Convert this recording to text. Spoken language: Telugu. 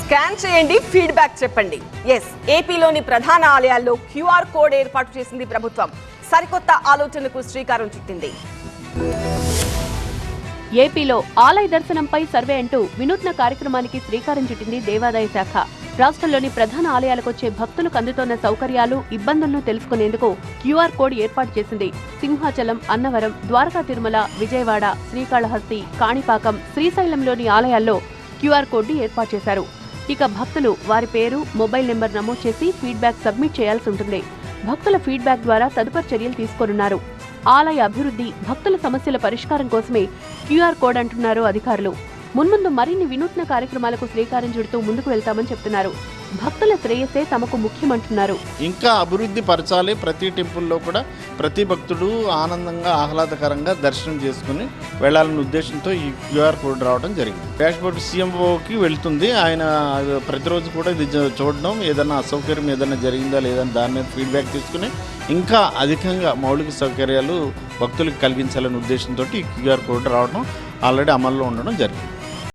స్కాన్ చేయండి, ఫీడ్బ్యాక్ చెప్పండి. ఎస్, ఏపీలోని ప్రధాన ఆలయాల్లో క్యూఆర్ కోడ్ ఏర్పాటు చేసింది ప్రభుత్వం. సరికొత్త ఆలోచనకు శ్రీకారం చుట్టింది. ఏపీలో ఆలయ దర్శనంపై సర్వే అంటూ వినూత్న కార్యక్రమానికి శ్రీకారం చుట్టింది దేవాదాయ శాఖ. రాష్ట్రంలోని ప్రధాన ఆలయాలకొచ్చే భక్తులకు అందుతోన్న సౌకర్యాలు, ఇబ్బందులను తెలుసుకునేందుకు క్యూఆర్ కోడ్ ఏర్పాటు చేసింది. సింహాచలం, అన్నవరం, ద్వారకా తిరుమల, విజయవాడ, శ్రీకాళహస్తి, కాణిపాకం, శ్రీశైలంలోని ఆలయాల్లో క్యూఆర్ కోడ్ని ఏర్పాటు చేశారు. ఇక భక్తులు వారి పేరు, మొబైల్ నెంబర్ నమోదు చేసి ఫీడ్బ్యాక్ సబ్మిట్ చేయాల్సి ఉంటుంది. భక్తుల ఫీడ్బ్యాక్ ద్వారా తదుపరి చర్యలు తీసుకొనున్నారు. ఆలయ అభివృద్ధి, భక్తుల సమస్యల పరిష్కారం కోసమే క్యూఆర్ కోడ్ అంటున్నారు అధికారులు. మున్ముందు మరిన్ని వినూత్న కార్యక్రమాలకు శ్రీకారం చుడుతూ ముందుకు వెళ్తామని చెప్తున్నారు. భక్తుల శ్రేయస్సే తమకు ముఖ్యమంటున్నారు. ఇంకా అభివృద్ధి పరచాలి. ప్రతి టెంపుల్లో కూడా ప్రతి భక్తుడు ఆనందంగా, ఆహ్లాదకరంగా దర్శనం చేసుకుని వెళ్లాలనే ఉద్దేశంతో ఈ క్యూఆర్ కోడ్ రావడం జరిగింది. డాష్ బోర్డ్ సీఎంఓకి వెళ్తుంది. ఆయన ప్రతిరోజు కూడా ఇది చూడడం, ఏదైనా అసౌకర్యం ఏదైనా జరిగిందా లేదని దాని మీద ఫీడ్బ్యాక్ తీసుకుని ఇంకా అధికంగా మౌలిక సౌకర్యాలు భక్తులకు కలిగించాలనే ఉద్దేశంతో ఈ క్యూఆర్ కోడ్ రావడం ఆల్రెడీ అమల్లో ఉండడం జరిగింది.